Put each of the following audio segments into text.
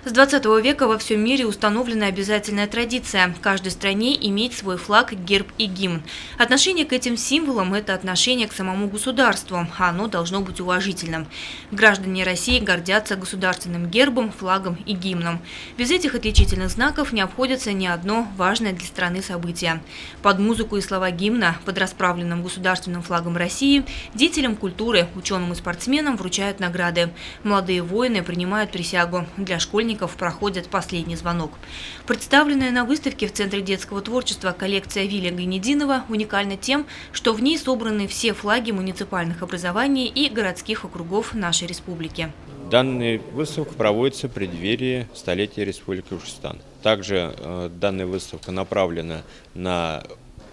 С 20 века во всем мире установлена обязательная традиция – каждой стране иметь свой флаг, герб и гимн. Отношение к этим символам – это отношение к самому государству, а оно должно быть уважительным. Граждане России гордятся государственным гербом, флагом и гимном. Без этих отличительных знаков не обходится ни одно важное для страны событие. Под музыку и слова гимна, под расправленным государственным флагом России, деятелям культуры, ученым и спортсменам вручают награды. Молодые воины принимают присягу. Для школьников проходит последний звонок. Представленная на выставке в Центре детского творчества коллекция Виля Гайнединова уникальна тем, что в ней собраны все флаги муниципальных образований и городских округов нашей республики. Данная выставка проводится в преддверии столетия Республики Башкортостан. Также данная выставка направлена на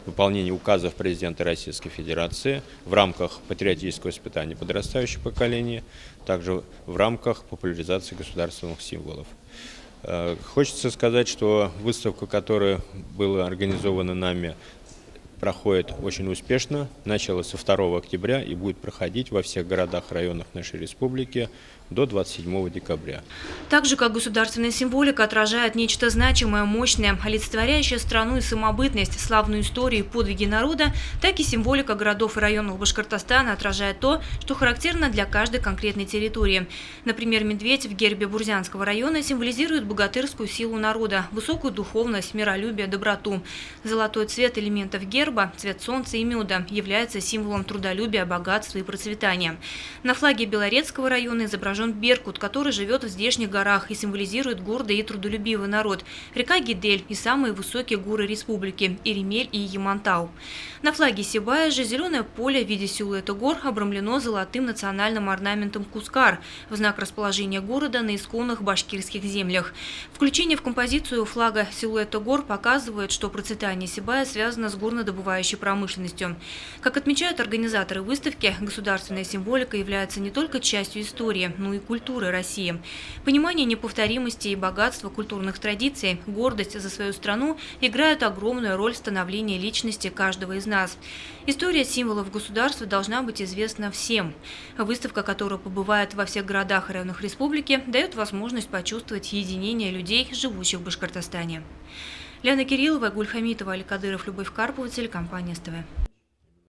выполнение указов президента Российской Федерации в рамках патриотического воспитания подрастающего поколения, также в рамках популяризации государственных символов. Хочется сказать, что выставка, которая была организована нами, проходит очень успешно. Началась со 2 октября и будет проходить во всех городах, районах нашей республики до 27 декабря. Так же, как государственная символика отражает нечто значимое, мощное, олицетворяющее страну и самобытность, славную историю и подвиги народа, так и символика городов и районов Башкортостана отражает то, что характерно для каждой конкретной территории. Например, медведь в гербе Бурзянского района символизирует богатырскую силу народа, высокую духовность, миролюбие, доброту. Золотой цвет элементов герба, цвет солнца и меда, является символом трудолюбия, богатства и процветания. На флаге Белорецкого района изображен беркут, который живет в здешних горах и символизирует гордый и трудолюбивый народ, река Гидель и самые высокие горы республики – Иремель и Ямантау. На флаге Сибая же зеленое поле в виде силуэта гор обрамлено золотым национальным орнаментом Кускар в знак расположения города на исконных башкирских землях. Включение в композицию флага силуэта гор показывает, что процветание Сибая связано с горнодобывающей промышленностью. Как отмечают организаторы выставки, государственная символика является не только частью истории, но и культуры России. Понимание неповторимости и богатства культурных традиций, гордость за свою страну играют огромную роль в становлении личности каждого из нас. История символов государства должна быть известна всем. Выставка, которая побывает во всех городах и районах республики, дает возможность почувствовать единение людей, живущих в Башкортостане. Лена Кириллова, Гульхамитова, Аликадыров, Любовь Карпова, телекомпания СТВ.